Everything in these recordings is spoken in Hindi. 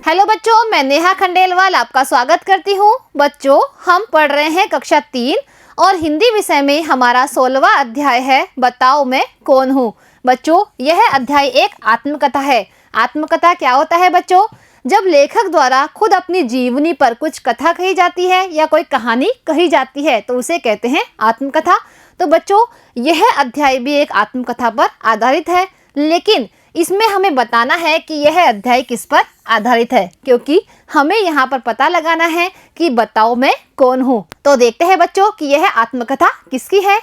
हेलो बच्चों, मैं नेहा खंडेलवाल आपका स्वागत करती हूँ। बच्चों, हम पढ़ रहे हैं कक्षा 3 और हिंदी विषय में हमारा 16वां अध्याय है, बताओ मैं कौन हूँ। बच्चों, यह अध्याय एक आत्मकथा है। आत्मकथा क्या होता है बच्चों? जब लेखक द्वारा खुद अपनी जीवनी पर कुछ कथा कही जाती है या कोई कहानी कही जाती है तो उसे कहते हैं आत्मकथा। तो बच्चों, यह अध्याय भी एक आत्मकथा पर आधारित है, लेकिन इसमें हमें बताना है कि यह अध्याय किस पर आधारित है, क्योंकि हमें यहाँ पर पता लगाना है कि बताओ मैं कौन हूँ। तो देखते हैं बच्चों कि यह आत्मकथा किसकी है।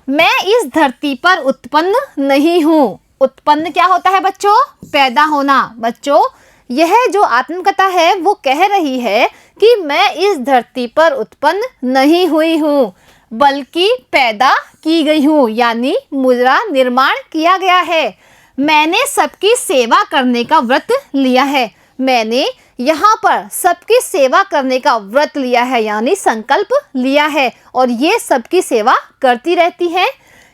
मैं इस धरती पर उत्पन्न नहीं हूँ। उत्पन्न क्या होता है बच्चों? पैदा होना। बच्चों, यह जो आत्मकथा है वो कह रही है कि मैं इस धरती पर उत्पन्न नहीं हुई हूँ, बल्कि पैदा की गई हूँ, यानी मुझे निर्माण किया गया है। मैंने सबकी सेवा करने का व्रत लिया है। मैंने यहाँ पर सबकी सेवा करने का व्रत लिया है, यानी संकल्प लिया है, और ये सबकी सेवा करती रहती है।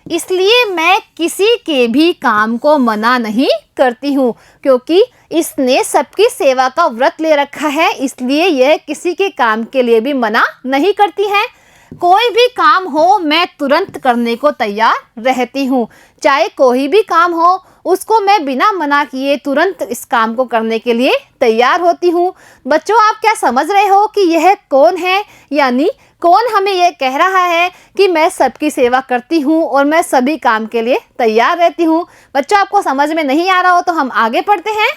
इसलिए मैं किसी के भी काम को मना नहीं करती हूँ, क्योंकि इसने सबकी सेवा का व्रत ले रखा है, इसलिए यह किसी के काम के लिए भी मना नहीं करती है। कोई भी काम हो मैं तुरंत करने को तैयार रहती हूँ। चाहे कोई भी काम हो उसको मैं बिना मना किए तुरंत इस काम को करने के लिए तैयार होती हूँ। बच्चों, आप क्या समझ रहे हो कि यह कौन है? यानी कौन हमें यह कह रहा है कि मैं सबकी सेवा करती हूँ और मैं सभी काम के लिए तैयार रहती हूँ? बच्चों, आपको समझ में नहीं आ रहा हो तो हम आगे पढ़ते हैं।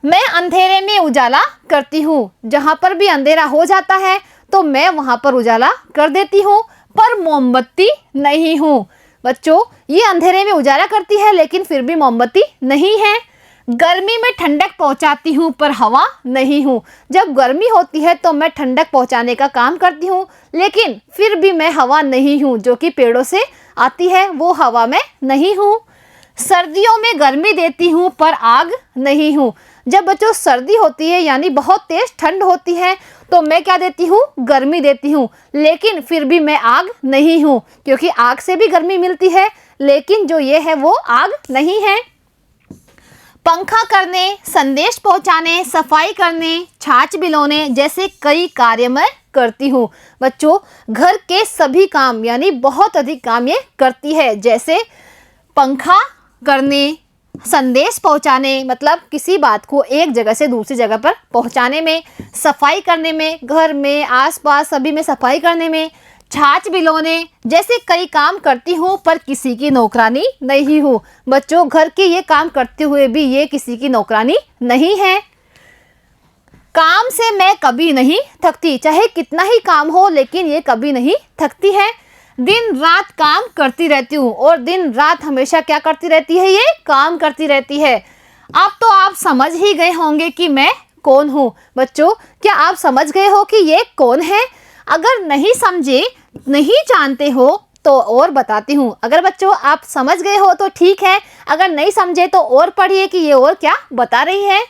मैं अंधेरे में उजाला करती हूँ। जहाँ पर भी अंधेरा हो जाता है तो मैं वहाँ पर उजाला कर देती हूँ, पर मोमबत्ती नहीं हूँ। बच्चों, ये अंधेरे में उजाला करती है लेकिन फिर भी मोमबत्ती नहीं है। गर्मी में ठंडक पहुँचाती हूँ पर हवा नहीं हूँ। जब गर्मी होती है तो मैं ठंडक पहुँचाने का काम करती हूँ, लेकिन फिर भी मैं हवा नहीं हूँ, जो कि पेड़ों से आती है, वो हवा में नहीं हूँ। सर्दियों में गर्मी देती हूँ पर आग नहीं हूँ। जब बच्चों सर्दी होती है यानी बहुत तेज ठंड होती है तो मैं क्या देती हूँ? गर्मी देती हूँ, लेकिन फिर भी मैं आग नहीं हूँ, क्योंकि आग से भी गर्मी मिलती है, लेकिन जो ये है वो आग नहीं है। पंखा करने, संदेश पहुँचाने, सफाई करने, छाछ बिलोने जैसे कई कार्य मैं करती हूँ। बच्चों, घर के सभी काम यानी बहुत अधिक काम ये करती है, जैसे पंखा करने, संदेश पहुंचाने मतलब किसी बात को एक जगह से दूसरी जगह पर पहुंचाने में, सफाई करने में, घर में आसपास सभी में सफाई करने में, छाछ बिलोने जैसे कई काम करती हूँ पर किसी की नौकरानी नहीं हूँ। बच्चों, घर के ये काम करते हुए भी ये किसी की नौकरानी नहीं है। काम से मैं कभी नहीं थकती। चाहे कितना ही काम हो लेकिन ये कभी नहीं थकती है। दिन रात काम करती रहती हूँ, और दिन रात हमेशा क्या करती रहती है? ये काम करती रहती है। अब तो आप समझ ही गए होंगे कि मैं कौन हूँ। बच्चों, क्या आप समझ गए हो कि ये कौन है? अगर नहीं समझे, नहीं जानते हो तो और बताती हूँ। अगर बच्चों आप समझ गए हो तो ठीक है, अगर नहीं समझे तो और पढ़िए कि ये और क्या बता रही है।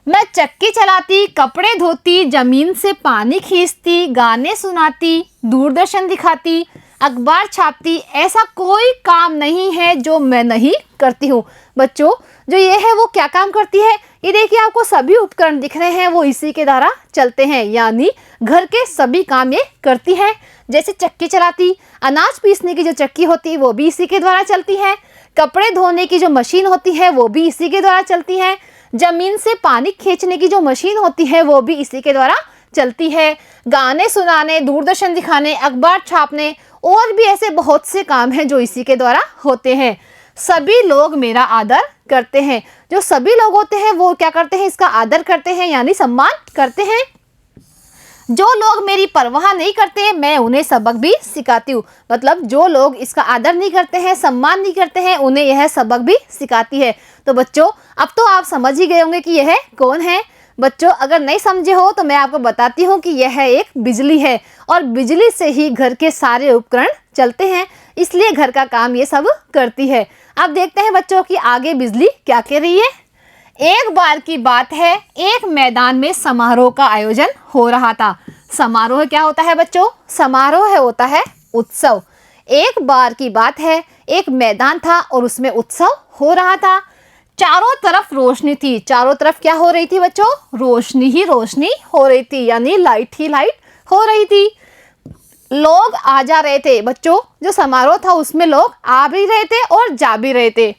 मैं चक्की चलाती, कपड़े धोती, जमीन से पानी खींचती, गाने सुनाती, दूरदर्शन दिखाती, अखबार छापती, ऐसा कोई काम नहीं है जो मैं नहीं करती हूँ। बच्चों, जो ये है वो क्या काम करती है? ये देखिए, आपको सभी उपकरण दिख रहे हैं, वो इसी के द्वारा चलते हैं, यानी घर के सभी काम ये करती है। जैसे चक्की चलाती, अनाज पीसने की जो चक्की होती है वो भी इसी के द्वारा चलती है। कपड़े धोने की जो मशीन होती है वो भी इसी के द्वारा चलती है। जमीन से पानी खींचने की जो मशीन होती है वो भी इसी के द्वारा चलती है। गाने सुनाने, दूरदर्शन दिखाने, अखबार छापने और भी ऐसे बहुत से काम हैं जो इसी के द्वारा होते हैं। सभी लोग मेरा आदर करते हैं। जो सभी लोग होते हैं वो क्या करते हैं? इसका आदर करते हैं, यानी सम्मान करते हैं। जो लोग मेरी परवाह नहीं करते मैं उन्हें सबक भी सिखाती हूँ। मतलब जो लोग इसका आदर नहीं करते हैं, सम्मान नहीं करते हैं, उन्हें यह सबक भी सिखाती है। तो बच्चों, अब तो आप समझ ही गए होंगे कि यह कौन है। बच्चों, अगर नहीं समझे हो तो मैं आपको बताती हूँ कि यह एक बिजली है, और बिजली से ही घर के सारे उपकरण चलते हैं, इसलिए घर का काम ये सब करती है। अब देखते हैं बच्चों कि आगे बिजली क्या कह रही है। एक बार की बात है, एक मैदान में समारोह का आयोजन हो रहा था। समारोह क्या होता है बच्चों? समारोह होता है उत्सव। एक बार की बात है, एक मैदान था और उसमें उत्सव हो रहा था। चारों तरफ रोशनी थी। चारों तरफ क्या हो रही थी बच्चों? रोशनी ही रोशनी हो रही थी, यानी लाइट ही लाइट हो रही थी। लोग आ जा रहे थे बच्चों, जो समारोह था उसमें लोग आ भी रहे थे और जा भी रहे थे।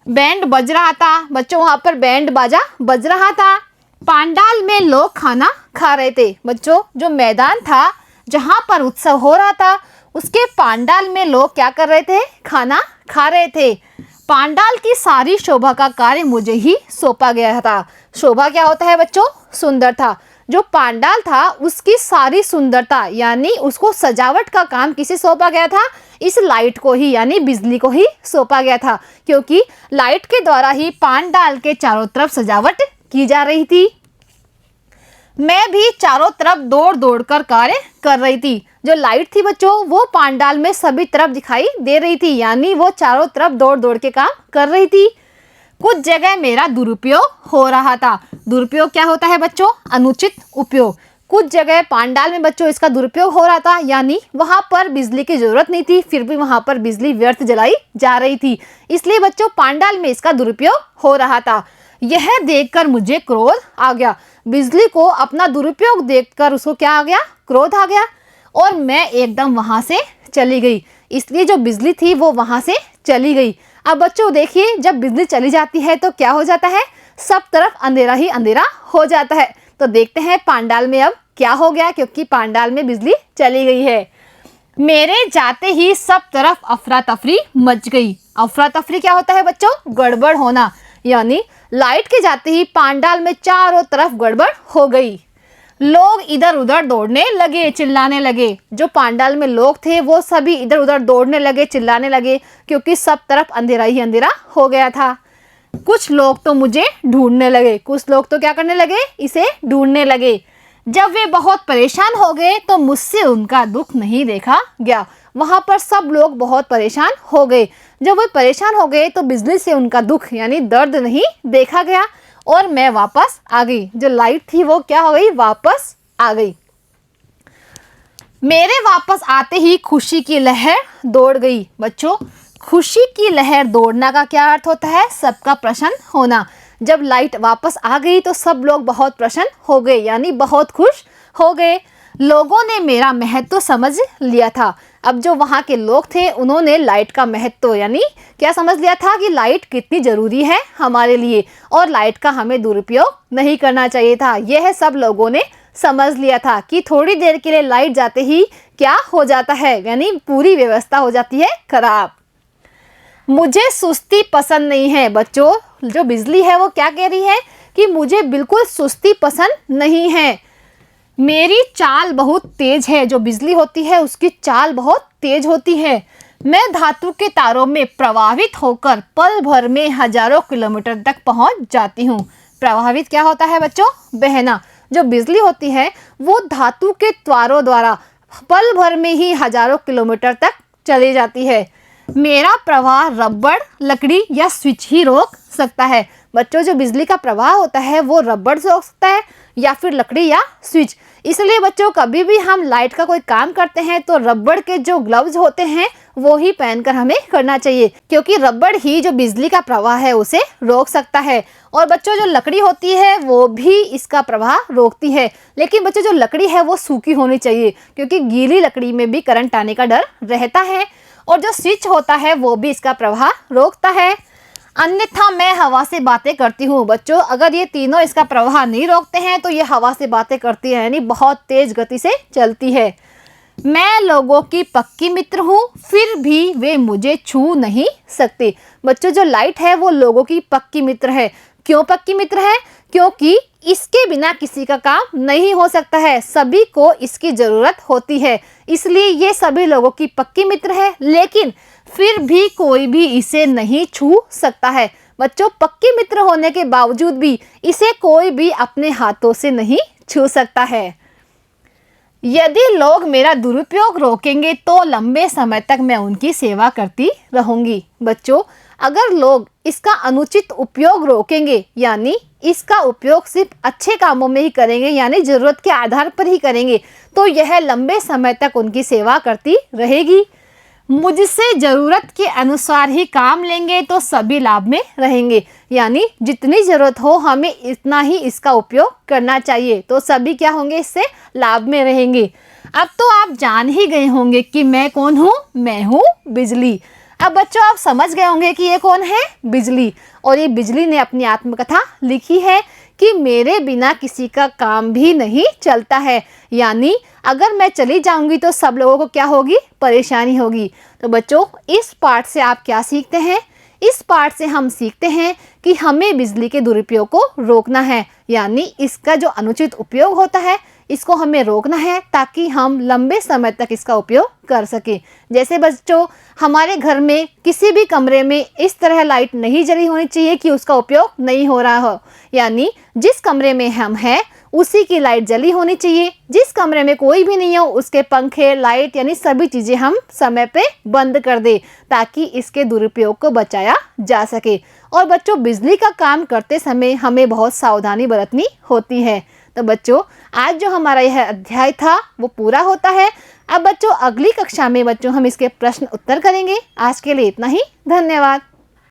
बैंड बज रहा था बच्चों, वहाँ पर बैंड बाजा बज रहा था। पंडाल में लोग खाना खा रहे थे बच्चों। जो मैदान था जहाँ पर उत्सव हो रहा था, उसके पंडाल में लोग क्या कर रहे थे? खाना खा रहे थे। पंडाल की सारी शोभा का कार्य मुझे ही सौंपा गया था। शोभा क्या होता है बच्चों? सुंदर था। जो पंडाल था उसकी सारी सुंदरता यानी उसको सजावट का काम किसे सौंपा गया था? इस लाइट को ही, यानी बिजली को ही सौंपा गया था, क्योंकि लाइट के द्वारा ही पंडाल के चारों तरफ सजावट की जा रही थी। मैं भी चारों तरफ दौड़ दौड़ कर कार्य कर रही थी। जो लाइट थी बच्चों वो पंडाल में सभी तरफ दिखाई दे रही थी, यानी वो चारों तरफ दौड़ दौड़ के काम कर रही थी। कुछ जगह मेरा दुरुपयोग हो रहा था। दुरुपयोग क्या होता है बच्चों? अनुचित उपयोग। कुछ जगह पंडाल में बच्चों इसका दुरुपयोग हो रहा था, यानी वहाँ पर बिजली की जरूरत नहीं थी, फिर भी वहाँ पर बिजली व्यर्थ जलाई जा रही थी, इसलिए बच्चों पंडाल में इसका दुरुपयोग हो रहा था। यह देखकर मुझे क्रोध आ गया। बिजली को अपना दुरुपयोग देखकर उसको क्या आ गया? क्रोध आ गया, और मैं एकदम वहाँ से चली गई। इसलिए जो बिजली थी वो वहाँ से चली गई। अब बच्चों देखिए, जब बिजली चली जाती है तो क्या हो जाता है? सब तरफ अंधेरा ही अंधेरा हो जाता है। तो देखते हैं पंडाल में अब क्या हो गया, क्योंकि पंडाल में बिजली चली गई है। मेरे जाते ही सब तरफ अफरा तफरी मच गई। अफरा तफरी क्या होता है बच्चों? गड़बड़ होना, यानी लाइट के जाते ही पंडाल में चारों तरफ गड़बड़ हो गई। लोग इधर उधर दौड़ने लगे, चिल्लाने लगे। जो पंडाल में लोग थे वो सभी इधर उधर दौड़ने लगे, चिल्लाने लगे, क्योंकि सब तरफ अंधेरा ही अंधेरा हो गया था। कुछ लोग तो मुझे ढूंढने लगे। कुछ लोग तो क्या करने लगे? इसे ढूंढने लगे। जब वे बहुत परेशान हो गए तो मुझसे उनका दुख नहीं देखा गया। वहाँ पर सब लोग बहुत परेशान हो गए। जब वे परेशान हो गए तो बिजली से उनका दुख यानी दर्द नहीं देखा गया, और मैं वापस आ गई। जो लाइट थी वो क्या हो गई? वापस आ गई। मेरे वापस आते ही खुशी की लहर दौड़ गई। बच्चों, खुशी की लहर दौड़ना का क्या अर्थ होता है? सबका प्रसन्न होना। जब लाइट वापस आ गई तो सब लोग बहुत प्रसन्न हो गए, यानी बहुत खुश हो गए। लोगों ने मेरा महत्व समझ लिया था। अब जो वहाँ के लोग थे उन्होंने लाइट का महत्व यानी क्या समझ लिया था कि लाइट कितनी ज़रूरी है हमारे लिए, और लाइट का हमें दुरुपयोग नहीं करना चाहिए था। यह सब लोगों ने समझ लिया था कि थोड़ी देर के लिए लाइट जाते ही क्या हो जाता है, यानी पूरी व्यवस्था हो जाती है खराब। मुझे सुस्ती पसंद नहीं है। बच्चों, जो बिजली है वो क्या कह रही है कि मुझे बिल्कुल सुस्ती पसंद नहीं है। मेरी चाल बहुत तेज है। जो बिजली होती है उसकी चाल बहुत तेज होती है। मैं धातु के तारों में प्रभावित होकर पल भर में हजारों किलोमीटर तक पहुंच जाती हूँ। प्रभावित क्या होता है बच्चों? बहना। जो बिजली होती है वो धातु के तारों द्वारा पल भर में ही हजारों किलोमीटर तक चली जाती है। मेरा प्रवाह रबड़, लकड़ी या स्विच ही रोक सकता है। बच्चों, जो बिजली का प्रवाह होता है वो रबड़ से रोक सकता है या फिर लकड़ी या स्विच। इसलिए बच्चों, कभी भी हम लाइट का कोई काम करते हैं तो रबड़ के जो ग्लव्स होते हैं वो ही पहनकर हमें करना चाहिए, क्योंकि रबड़ ही जो बिजली का प्रवाह है उसे रोक सकता है। और बच्चों, जो लकड़ी होती है वो भी इसका प्रवाह रोकती है, लेकिन बच्चों जो लकड़ी है वो सूखी होनी चाहिए, क्योंकि गीली लकड़ी में भी करंट आने का डर रहता है। और जो स्विच होता है वो भी इसका प्रवाह रोकता है। अन्यथा मैं हवा से बातें करती हूँ। बच्चों, अगर ये तीनों इसका प्रवाह नहीं रोकते हैं तो ये हवा से बातें करती है, यानी बहुत तेज गति से चलती है। मैं लोगों की पक्की मित्र हूँ, फिर भी वे मुझे छू नहीं सकते। बच्चों, जो लाइट है वो लोगों की पक्की मित्र है। क्यों पक्की मित्र है? क्योंकि इसके बिना किसी का काम नहीं हो सकता है, सभी को इसकी ज़रूरत होती है, इसलिए ये सभी लोगों की पक्की मित्र है। लेकिन फिर भी कोई भी इसे नहीं छू सकता है। बच्चों, पक्की मित्र होने के बावजूद भी इसे कोई भी अपने हाथों से नहीं छू सकता है। यदि लोग मेरा दुरुपयोग रोकेंगे तो लंबे समय तक मैं उनकी सेवा करती रहूंगी। बच्चों, अगर लोग इसका अनुचित उपयोग रोकेंगे, यानी इसका उपयोग सिर्फ अच्छे कामों में ही करेंगे, यानी ज़रूरत के आधार पर ही करेंगे, तो यह लंबे समय तक उनकी सेवा करती रहेगी। मुझसे ज़रूरत के अनुसार ही काम लेंगे तो सभी लाभ में रहेंगे। यानी जितनी ज़रूरत हो हमें इतना ही इसका उपयोग करना चाहिए, तो सभी क्या होंगे, इससे लाभ में रहेंगे। अब तो आप जान ही गए होंगे कि मैं कौन हूँ, मैं हूँ बिजली। अब बच्चों आप समझ गए होंगे कि ये कौन है, बिजली। और ये बिजली ने अपनी आत्मकथा लिखी है कि मेरे बिना किसी का काम भी नहीं चलता है। यानी अगर मैं चली जाऊंगी तो सब लोगों को क्या होगी, परेशानी होगी। तो बच्चों इस पाठ से आप क्या सीखते हैं, इस पाठ से हम सीखते हैं कि हमें बिजली के दुरुपयोग को रोकना है। यानी इसका जो अनुचित उपयोग होता है इसको हमें रोकना है ताकि हम लंबे समय तक इसका उपयोग कर सकें। जैसे बच्चों हमारे घर में किसी भी कमरे में इस तरह लाइट नहीं जली होनी चाहिए कि उसका उपयोग नहीं हो रहा हो। यानी जिस कमरे में हम हैं उसी की लाइट जली होनी चाहिए। जिस कमरे में कोई भी नहीं हो उसके पंखे, लाइट यानी सभी चीज़ें हम समय पे बंद कर दें ताकि इसके दुरुपयोग को बचाया जा सके। और बच्चों बिजली का काम करते समय हमें बहुत सावधानी बरतनी होती है। तो बच्चों आज जो हमारा यह अध्याय था वो पूरा होता है। अब बच्चों अगली कक्षा में बच्चों हम इसके प्रश्न उत्तर करेंगे। आज के लिए इतना ही, धन्यवाद।